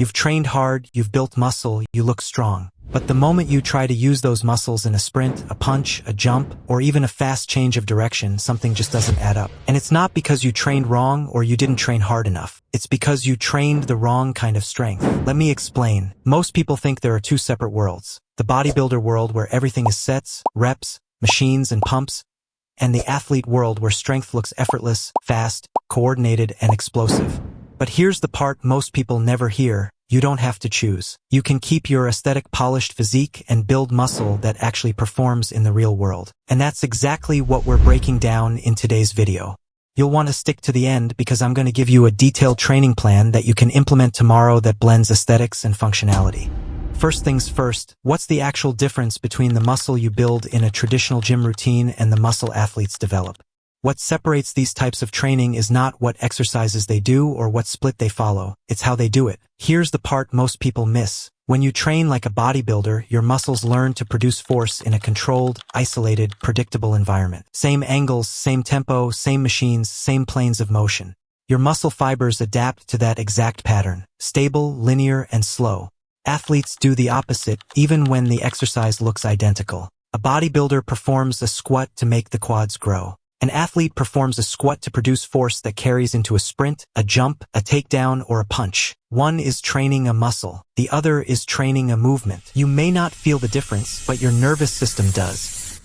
You've trained hard, you've built muscle, you look strong. But the moment you try to use those muscles in a sprint, a punch, a jump, or even a fast change of direction, something just doesn't add up. And it's not because you trained wrong or you didn't train hard enough. It's because you trained the wrong kind of strength. Let me explain. Most people think there are two separate worlds. The bodybuilder world where everything is sets, reps, machines, and pumps, and the athlete world where strength looks effortless, fast, coordinated, and explosive. But here's the part most people never hear. You don't have to choose. You can keep your aesthetic polished physique and build muscle that actually performs in the real world. And that's exactly what we're breaking down in today's video. You'll want to stick to the end because I'm going to give you a detailed training plan that you can implement tomorrow that blends aesthetics and functionality. First things first, what's the actual difference between the muscle you build in a traditional gym routine and the muscle athletes develop? What separates these types of training is not what exercises they do or what split they follow, it's how they do it. Here's the part most people miss. When you train like a bodybuilder, your muscles learn to produce force in a controlled, isolated, predictable environment. Same angles, same tempo, same machines, same planes of motion. Your muscle fibers adapt to that exact pattern, stable, linear, and slow. Athletes do the opposite, even when the exercise looks identical. A bodybuilder performs a squat to make the quads grow. An athlete performs a squat to produce force that carries into a sprint, a jump, a takedown, or a punch. One is training a muscle. The other is training a movement. You may not feel the difference, but your nervous system does.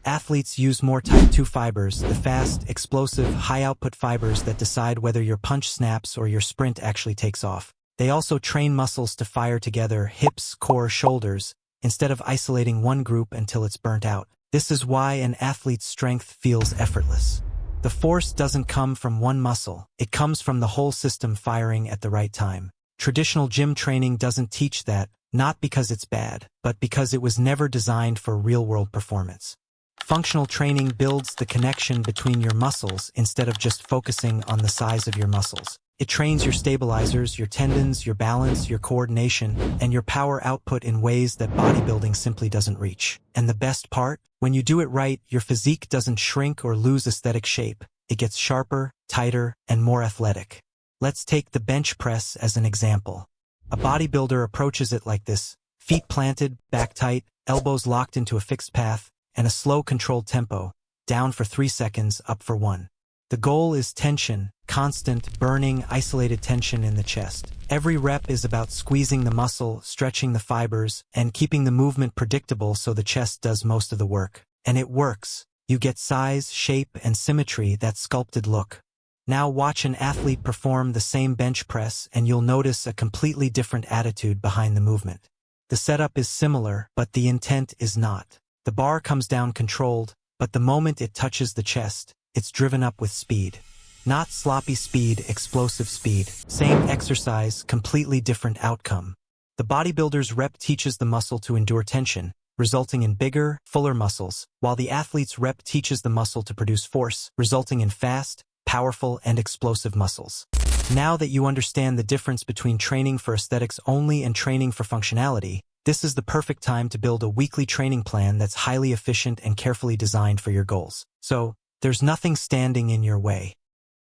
Athletes use more type 2 fibers, the fast, explosive, high-output fibers that decide whether your punch snaps or your sprint actually takes off. They also train muscles to fire together, hips, core, shoulders, instead of isolating one group until it's burnt out. This is why an athlete's strength feels effortless. The force doesn't come from one muscle, it comes from the whole system firing at the right time. Traditional gym training doesn't teach that, not because it's bad, but because it was never designed for real-world performance. Functional training builds the connection between your muscles instead of just focusing on the size of your muscles. It trains your stabilizers, your tendons, your balance, your coordination, and your power output in ways that bodybuilding simply doesn't reach. And the best part? When you do it right, your physique doesn't shrink or lose aesthetic shape. It gets sharper, tighter, and more athletic. Let's take the bench press as an example. A bodybuilder approaches it like this: feet planted, back tight, elbows locked into a fixed path, and a slow controlled tempo, down for 3 seconds, up for 1. The goal is tension, constant, burning, isolated tension in the chest. Every rep is about squeezing the muscle, stretching the fibers, and keeping the movement predictable so the chest does most of the work. And it works. You get size, shape, and symmetry, that sculpted look. Now watch an athlete perform the same bench press and you'll notice a completely different attitude behind the movement. The setup is similar, but the intent is not. The bar comes down controlled, but the moment it touches the chest, it's driven up with speed. Not sloppy speed, explosive speed. Same exercise, completely different outcome. The bodybuilder's rep teaches the muscle to endure tension, resulting in bigger, fuller muscles, while the athlete's rep teaches the muscle to produce force, resulting in fast, powerful, and explosive muscles. Now that you understand the difference between training for aesthetics only and training for functionality, this is the perfect time to build a weekly training plan that's highly efficient and carefully designed for your goals. So, there's nothing standing in your way.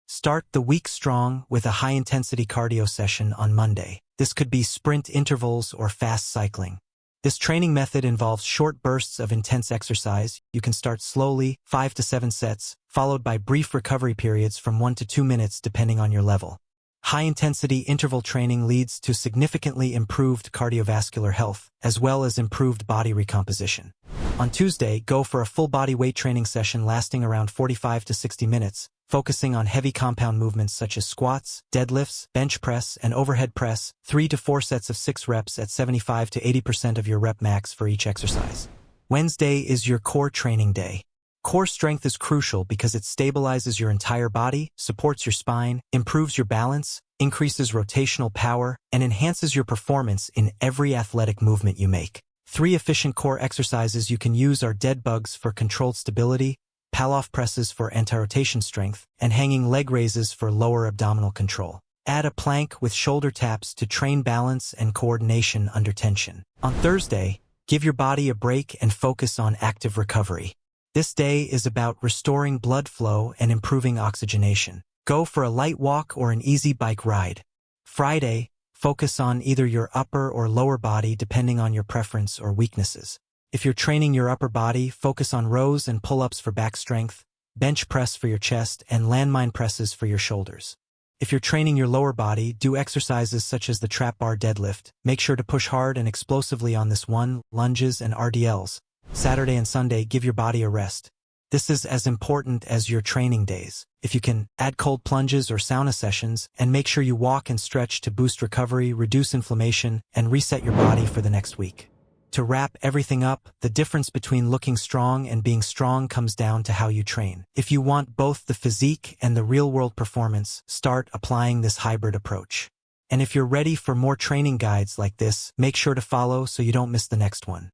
Start the week strong with a high-intensity cardio session on Monday. This could be sprint intervals or fast cycling. This training method involves short bursts of intense exercise. You can start slowly, 5 to 7 sets, followed by brief recovery periods from 1 to 2 minutes depending on your level. High-intensity interval training leads to significantly improved cardiovascular health, as well as improved body recomposition. On Tuesday, go for a full body weight training session lasting around 45 to 60 minutes, focusing on heavy compound movements such as squats, deadlifts, bench press, and overhead press, 3 to 4 sets of 6 reps at 75 to 80% of your rep max for each exercise. Wednesday is your core training day. Core strength is crucial because it stabilizes your entire body, supports your spine, improves your balance, increases rotational power, and enhances your performance in every athletic movement you make. 3 efficient core exercises you can use are dead bugs for controlled stability, pull-off presses for anti-rotation strength, and hanging leg raises for lower abdominal control. Add a plank with shoulder taps to train balance and coordination under tension. On Thursday, give your body a break and focus on active recovery. This day is about restoring blood flow and improving oxygenation. Go for a light walk or an easy bike ride. Friday, focus on either your upper or lower body depending on your preference or weaknesses. If you're training your upper body, focus on rows and pull-ups for back strength, bench press for your chest, and landmine presses for your shoulders. If you're training your lower body, do exercises such as the trap bar deadlift. Make sure to push hard and explosively on this one, lunges and RDLs. Saturday and Sunday, give your body a rest. This is as important as your training days. If you can, add cold plunges or sauna sessions, and make sure you walk and stretch to boost recovery, reduce inflammation, and reset your body for the next week. To wrap everything up, the difference between looking strong and being strong comes down to how you train. If you want both the physique and the real-world performance, start applying this hybrid approach. And if you're ready for more training guides like this, make sure to follow so you don't miss the next one.